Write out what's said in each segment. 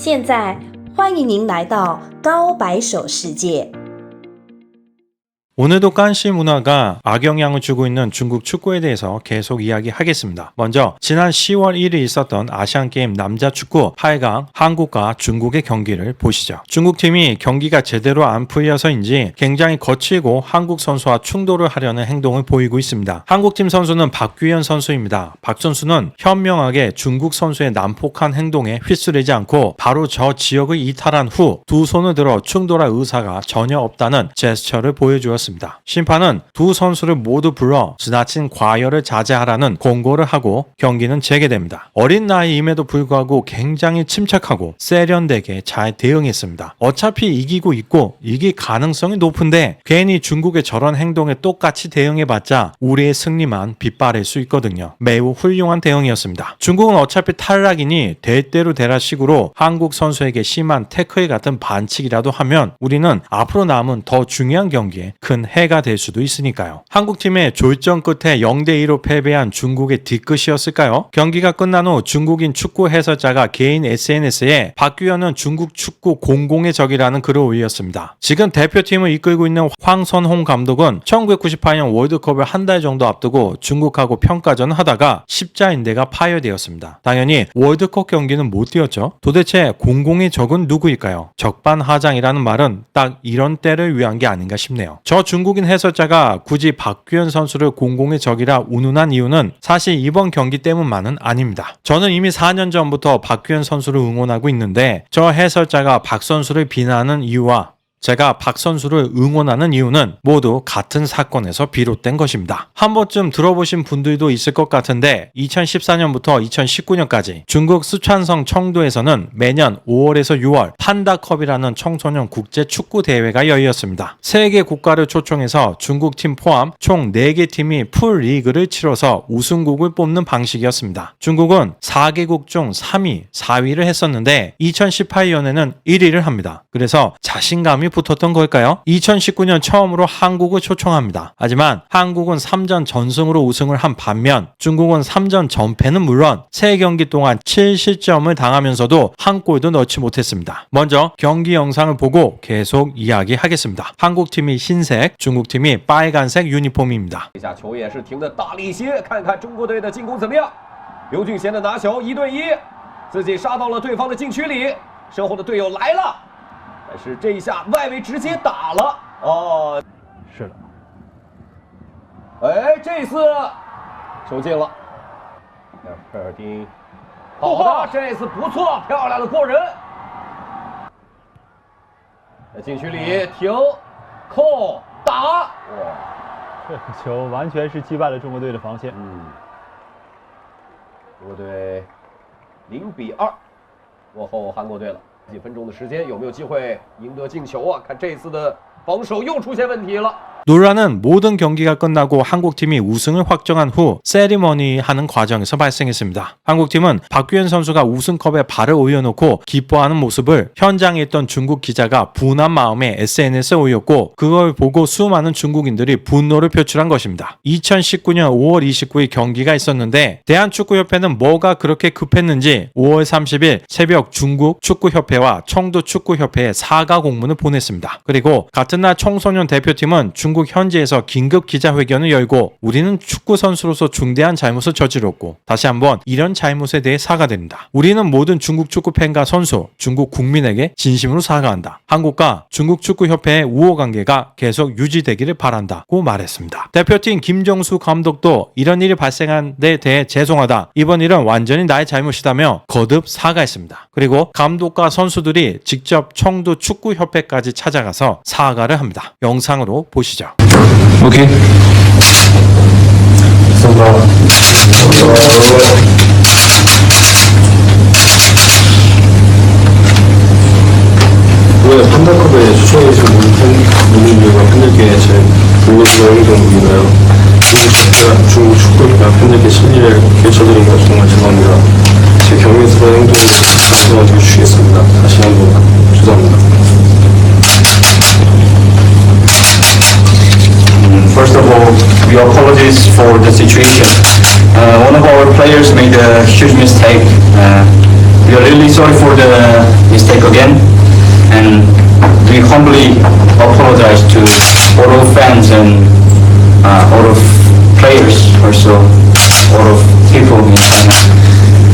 现在欢迎您来到高白手世界。 오늘도 깐시 문화가 악영향을 주고 있는 중국 축구에 대해서 계속 이야기하겠습니다. 먼저 지난 10월 1일 있었던 아시안게임 남자축구 8강 한국과 중국의 경기를 보시죠. 중국팀이 경기가 제대로 안 풀려서인지 굉장히 거칠고 한국 선수와 충돌을 하려는 행동을 보이고 있습니다. 한국팀 선수는 박규현 선수입니다. 박 선수는 현명하게 중국 선수의 난폭한 행동에 휘둘리지 않고 바로 저 지역을 이탈한 후 두 손을 들어 충돌할 의사가 전혀 없다는 제스처를 보여주었습니다. 심판은 두 선수를 모두 불러 지나친 과열을 자제하라는 공고를 하고 경기는 재개됩니다. 어린 나이임에도 불구하고 굉장히 침착하고 세련되게 잘 대응했습니다. 어차피 이기고 있고 이길 가능성이 높은데 괜히 중국의 저런 행동에 똑같이 대응해봤자 우리의 승리만 빗바랄 수 있거든요. 매우 훌륭한 대응이었습니다. 중국은 어차피 탈락이니 될 대로 되라 식으로 한국 선수에게 심한 태클 같은 반칙이라도 하면 우리는 앞으로 남은 더 중요한 경기에 큰 해가 될 수도 있으니까요. 한국팀의 졸전 끝에 0대2로 패배한 중국의 뒤끝이었을까요? 경기가 끝난 후 중국인 축구 해설자가 개인 SNS에 박규현은 중국 축구 공공의 적이라는 글을 올렸습니다. 지금 대표팀을 이끌고 있는 황선홍 감독은 1998년 월드컵을 한 달 정도 앞두고 중국하고 평가전을 하다가 십자인대가 파열되었습니다. 당연히 월드컵 경기는 못 뛰었죠. 도대체 공공의 적은 누구일까요? 적반하장이라는 말은 딱 이런 때를 위한 게 아닌가 싶네요. 저 중국인 해설자가 굳이 박규현 선수를 공공의 적이라 운운한 이유는 사실 이번 경기 때문만은 아닙니다. 저는 이미 4년 전부터 박규현 선수를 응원하고 있는데 저 해설자가 박 선수를 비난하는 이유와 제가 박 선수를 응원하는 이유는 모두 같은 사건에서 비롯된 것입니다. 한 번쯤 들어보신 분들도 있을 것 같은데 2014년부터 2019년까지 중국 쓰촨성 청도에서는 매년 5월에서 6월 판다컵이라는 청소년 국제 축구 대회가 열렸습니다. 3개 국가를 초청해서 중국팀 포함 총 4개 팀이 풀 리그를 치러서 우승국을 뽑는 방식이었습니다. 중국은 4개국 중 3위, 4위를 했었는데 2018년에는 1위를 합니다. 그래서 자신감이 붙었던 걸까요? 2019년 처음으로 한국을 초청합니다. 하지만 한국은 3전 전승으로 우승을 한 반면 중국은 3전 전패는 물론 3경기 동안 7실점을 당하면서도 한 골도 넣지 못했습니다. 먼저 경기 영상을 보고 계속 이야기하겠습니다. 한국팀이 흰색, 중국팀이 빨간색 유니폼입니다. 这下球也是停得大力些，看看中国队的进攻怎么样。刘俊贤的拿球1对1，自己杀到了对方的禁区里，身后的队友来了。 但是这一下外围直接打了哦，是的，哎，这次球进了，科尔丁，好的，这次不错，漂亮的过人，在禁区里停，扣打，哇，这个球完全是击败了中国队的防线。中国队0比2落后韩国队了。 几分钟的时间，有没有机会赢得进球啊？看这次的防守又出现问题了。 논란은 모든 경기가 끝나고 한국팀이 우승을 확정한 후 세리머니 하는 과정에서 발생했습니다. 한국팀은 박규현 선수가 우승컵에 발을 올려놓고 기뻐하는 모습을 현장에 있던 중국 기자가 분한 마음에 SNS에 올렸고 그걸 보고 수많은 중국인들이 분노를 표출한 것입니다. 2019년 5월 29일 경기가 있었는데 대한축구협회는 뭐가 그렇게 급했는지 5월 30일 새벽 중국 축구협회와 청도축구협회에 사과 공문을 보냈습니다. 그리고 같은 날 청소년 대표팀은 중국 현지에서 긴급 기자회견을 열고 우리는 축구 선수로서 중대한 잘못을 저질렀고 다시 한번 이런 잘못에 대해 사과드립니다. 우리는 모든 중국 축구 팬과 선수, 중국 국민에게 진심으로 사과한다. 한국과 중국 축구 협회의 우호 관계가 계속 유지되기를 바란다고 말했습니다. 대표팀 김정수 감독도 이런 일이 발생한 데 대해 죄송하다. 이번 일은 완전히 나의 잘못이다며 거듭 사과했습니다. 그리고 감독과 선수들이 직접 청도 축구 협회까지 찾아가서 사과를 합니다. 영상으로 보시죠. 오케이. 이번에 판다컵에 초청해서 모든 이유가 팬들께 제 불리스러운 행동이나요? 중국 축구협회와 팬들께 실리를 끼쳐드린 것 정말 죄송합니다. 제 경외스러운 행동으로 반성하고 주시겠습니다. 다시 한번 죄송합니다. First of all, we apologize for the situation. One of our players made a huge mistake. we are really sorry for the mistake again, and we humbly apologize to all of fans and all of players, also all of people in China,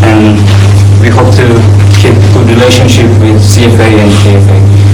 and we hope to keep good relationship with CFA and KFA.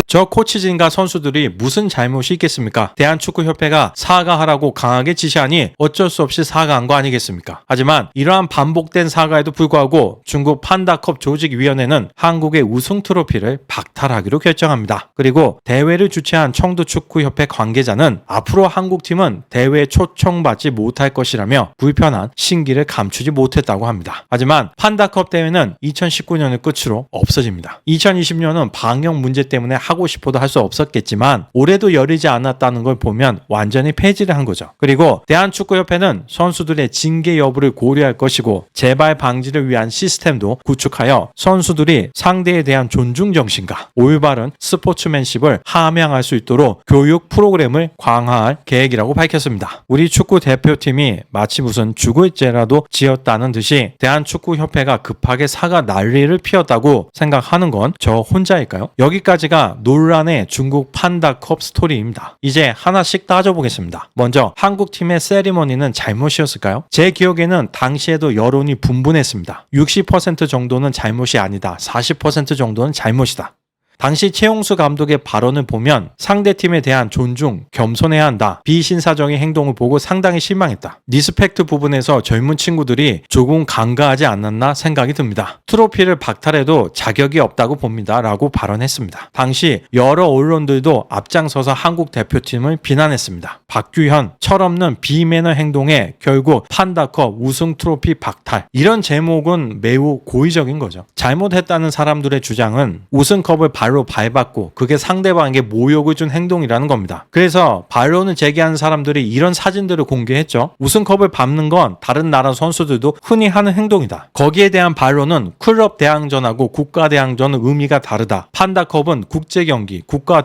저 코치진과 선수들이 무슨 잘못이 있겠습니까? 대한축구협회가 사과하라고 강하게 지시하니 어쩔 수 없이 사과한 거 아니겠습니까? 하지만 이러한 반복된 사과에도 불구하고 중국 판다컵 조직위원회는 한국의 우승 트로피를 박탈하기로 결정합니다. 그리고 대회를 주최한 청도축구협회 관계자는 앞으로 한국팀은 대회에 초청받지 못할 것이라며 불편한 신기를 감추지 못했다고 합니다. 하지만 판다컵 대회는 2019년을 끝으로 없어집니다. 2020년은 방역 문제 때문에 하고 싶어도 할 수 없었겠지만 올해도 열리지 않았다는 걸 보면 완전히 폐지를 한 거죠. 그리고 대한축구협회는 선수들의 징계 여부를 고려할 것이고 재발 방지를 위한 시스템도 구축하여 선수들이 상대에 대한 존중 정신과 올바른 스포츠맨십을 함양할 수 있도록 교육 프로그램을 강화할 계획이라고 밝혔습니다. 우리 축구 대표팀이 마치 무슨 죽을 죄라도 지었다는 듯이 대한축구협회가 급하게 사과 난리를 피웠다고 생각하는 건 저 혼자일까요? 여기까지가 논란의 중국 판다컵 스토리입니다. 이제 하나씩 따져보겠습니다. 먼저 한국팀의 세리머니는 잘못이었을까요? 제 기억에는 당시에도 여론이 분분했습니다. 60% 정도는 잘못이 아니다. 40% 정도는 잘못이다. 당시 최용수 감독의 발언을 보면 상대팀에 대한 존중, 겸손해야 한다. 비신사적인 행동을 보고 상당히 실망했다. 리스펙트 부분에서 젊은 친구들이 조금 간과하지 않았나 생각이 듭니다. 트로피를 박탈해도 자격이 없다고 봅니다. 라고 발언했습니다. 당시 여러 언론들도 앞장서서 한국 대표팀을 비난했습니다. 박규현, 철없는 비매너 행동에 결국 판다컵 우승 트로피 박탈. 이런 제목은 매우 고의적인 거죠. 잘못했다는 사람들의 주장은 우승컵을 발로 밟았고 그게 상대방에게 모욕을 준 행동이라는 겁니다. 그래서 반론을 제기하는 사람들이 이런 사진들을 공개했죠. 우승컵을 밟는 건 다른 나라 선수들도 흔히 하는 행동이다. 거기에 대한 반론은 클럽 대항전하고 국가 대항전은 의미가 다르다. 판다컵은 국제 경기, 국가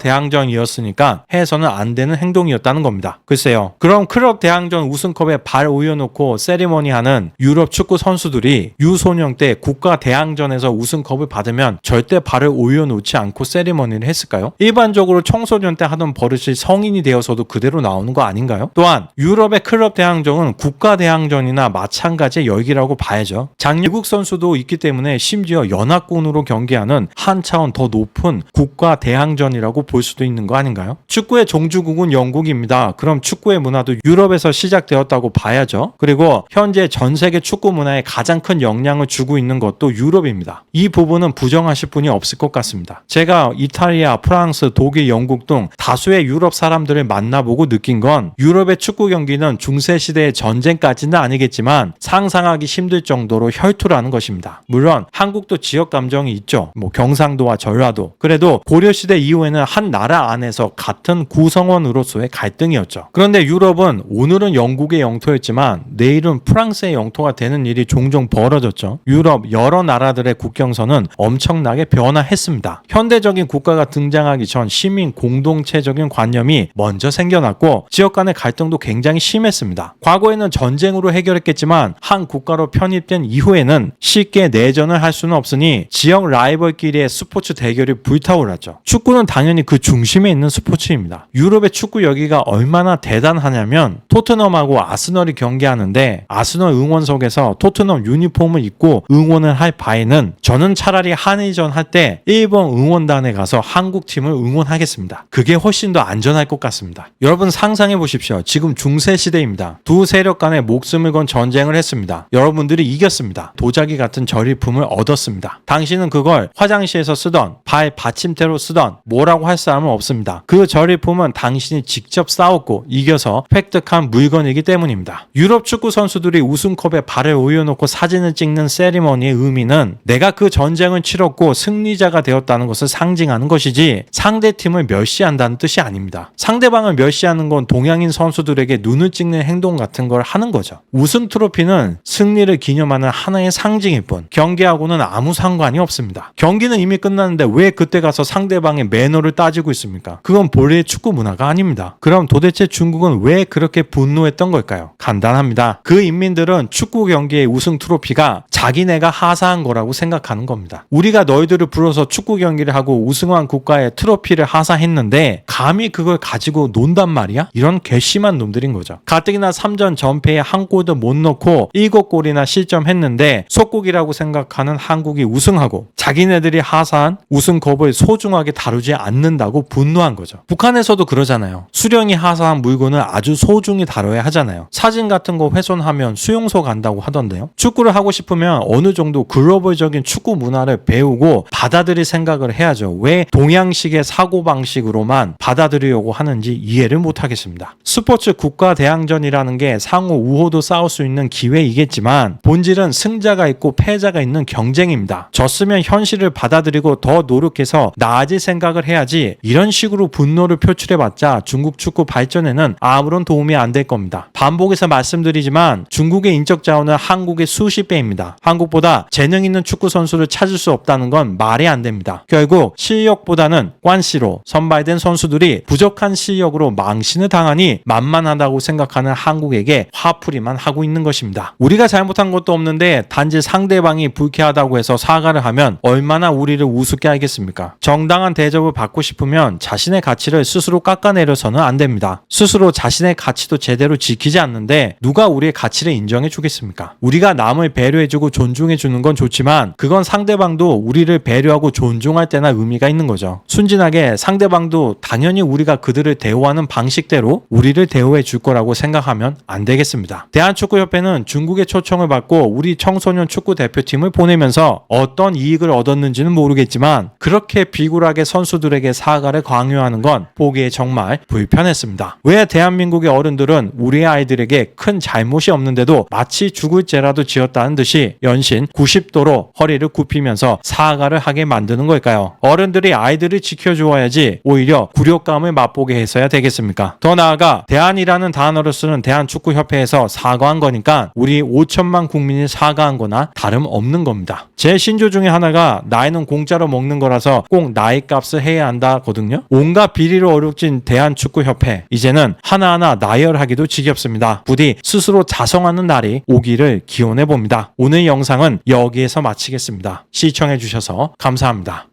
대항전이었으니까 해서는 안 되는 행동이었다는 겁니다. 글쎄요. 그럼 클럽 대항전 우승컵에 발 올려놓고 세리머니하는 유럽 축구 선수들이 유소년 때 국가 대항전에서 우승컵을 받으면 절대 발을 올려놓지 않고 세리머니를 했을까요? 일반적으로 청소년 때 하던 버릇이 성인이 되어서도 그대로 나오는 거 아닌가요? 또한 유럽의 클럽 대항전은 국가 대항전이나 마찬가지의 열기라고 봐야죠. 장유국 선수도 있기 때문에 심지어 연합군으로 경기하는 한 차원 더 높은 국가 대항전이라고 볼 수도 있는 거 아닌가요? 축구의 종주국은 영국입니다. 그럼 축구의 문화도 유럽에서 시작되었다고 봐야죠. 그리고 현재 전 세계 축구 문화에 가장 큰 영향을 주고 있는 것도 유럽입니다. 이 부분은 부정하실 분이 없을 것 같습니다. 제가 이탈리아, 프랑스, 독일, 영국 등 다수의 유럽 사람들을 만나보고 느낀 건 유럽의 축구 경기는 중세시대의 전쟁까지는 아니겠지만 상상하기 힘들 정도로 혈투라는 것입니다. 물론 한국도 지역 감정이 있죠. 경상도와 전라도. 그래도 고려시대 이후에는 한 나라 안에서 같은 구성원으로서의 갈등이었죠. 그런데 유럽은 오늘은 영국의 영토였지만 내일은 프랑스의 영토가 되는 일이 종종 벌어졌죠. 유럽 여러 나라들의 국경선은 엄청나게 변화했습니다. 현대적인 국가가 등장하기 전 시민 공동체적인 관념이 먼저 생겨났고 지역 간의 갈등도 굉장히 심했습니다. 과거에는 전쟁으로 해결했겠지만 한 국가로 편입된 이후에는 쉽게 내전을 할 수는 없으니 지역 라이벌끼리의 스포츠 대결이 불타올랐죠. 축구는 당연히 그 중심에 있는 스포츠입니다. 유럽의 축구 열기가 얼마나 대단하냐면 토트넘하고 아스널이 경기하는데 아스널 응원석에서 토트넘 유니폼을 입고 응원을 할 바에는 저는 차라리 한일전 할 때 일본 응원단에 가서 한국팀을 응원하겠습니다. 그게 훨씬 더 안전할 것 같습니다. 여러분 상상해 보십시오. 지금 중세시대입니다. 두 세력 간에 목숨을 건 전쟁을 했습니다. 여러분들이 이겼습니다. 도자기 같은 절일품을 얻었습니다. 당신은 그걸 화장실에서 쓰던 발 받침대로 쓰던 뭐라고 할 사람은 없습니다. 그 절일품은 당신이 직접 싸웠고 이겨서 획득한 물건이기 때문입니다. 유럽 축구 선수들이 우승컵에 발을 올려놓고 사진을 찍는 세리머니의 의미는 내가 그 전쟁을 치렀고 승리자가 되었다는 것을 상징하는 것이지 상대팀을 멸시한다는 뜻이 아닙니다. 상대방을 멸시하는 건 동양인 선수들에게 눈을 찍는 행동 같은 걸 하는 거죠. 우승 트로피는 승리를 기념하는 하나의 상징일 뿐 경기하고는 아무 상관이 없습니다. 경기는 이미 끝났는데 왜 그때 가서 상대방의 매너를 따지고 있습니까? 그건 본래의 축구 문화가 아닙니다. 그럼 도대체 도대체 중국은 왜 그렇게 분노했던 걸까요? 간단합니다. 그 인민들은 축구 경기의 우승 트로피가 자기네가 하사한 거라고 생각하는 겁니다. 우리가 너희들을 불러서 축구 경기를 하고 우승한 국가의 트로피를 하사했는데 감히 그걸 가지고 논단 말이야? 이런 괘씸한 놈들인 거죠. 가뜩이나 3전 전패에 한 골도 못 넣고 7골이나 실점했는데 속국이라고 생각하는 한국이 우승하고 자기네들이 하사한 우승컵을 소중하게 다루지 않는다고 분노한 거죠. 북한에서도 그러잖아요. 수령이 하사한 물건을 아주 소중히 다뤄야 하잖아요. 사진 같은 거 훼손하면 수용소 간다고 하던데요. 축구를 하고 싶으면 어느 정도 글로벌적인 축구 문화를 배우고 받아들일 생각을 해야죠. 왜 동양식의 사고방식으로만 받아들이려고 하는지 이해를 못하겠습니다. 스포츠 국가대항전이라는 게 상호 우호도 싸울 수 있는 기회이겠지만 본질은 승자가 있고 패자가 있는 경쟁입니다. 졌으면 현실을 받아들이고 더 노력해서 나아질 생각을 해야지 이런 식으로 분노를 표출해봤자 중국 축구 발전에는 아무런 도움이 안 될 겁니다. 반복해서 말씀드리지만 중국의 인적 자원은 한국의 수십 배입니다. 한국보다 재능 있는 축구 선수를 찾을 수 없다는 건 말이 안 됩니다. 결국 실력보다는 관시로 선발된 선수들이 부족한 실력으로 망신을 당하니 만만하다고 생각하는 한국에게 화풀이만 하고 있는 것입니다. 우리가 잘못한 것도 없는데 단지 상대방이 불쾌하다고 해서 사과를 하면 얼마나 우리를 우습게 알겠습니까? 정당한 대접을 받고 싶으면 자신의 가치를 스스로 깎아내려서는 안 됩니다. 스스로 자신의 가치도 제대로 지키지 않는데 누가 우리의 가치를 인정해 주겠습니까? 우리가 남을 배려해주고 존중해 주는 건 좋지만 그건 상대방도 우리를 배려하고 존중할 때나 의미가 있는 거죠. 순진하게 상대방도 당연히 우리가 그들을 대우하는 방식대로 우리를 대우해 줄 거라고 생각하면 안 되겠습니다. 대한축구협회는 중국의 초청을 받고 우리 청소년 축구 대표팀을 보내면서 어떤 이익을 얻었는지는 모르겠지만 그렇게 비굴하게 선수들에게 사과를 강요하는 건 보기에 정말 불편했습니다. 왜 대한민국의 어른들은 우리의 아이들에게 큰 잘못이 없는데도 마치 죽을 죄라도 지었다는 듯이 연신 90도로 허리를 굽히면서 사과를 하게 만드는 걸까요? 어른들이 아이들을 지켜주어야지 오히려 굴욕감을 맛보게 해서야 되겠습니까? 더 나아가 대한이라는 단어를 쓰는 대한축구협회에서 사과한 거니까 우리 5천만 국민이 사과한 거나 다름없는 겁니다. 제 신조 중에 하나가 나이는 공짜로 먹는 거라서 꼭 나이 값을 해야 한다거든요. 온갖 비리로 어룩진 대한축구협회 이제는 하나하나 나열하기도 지겹습니다. 부디 스스로 자성하는 날이 오기를 기원해 봅니다. 오늘 영상은 여기에서 마치겠습니다. 시청해 주셔서 감사합니다.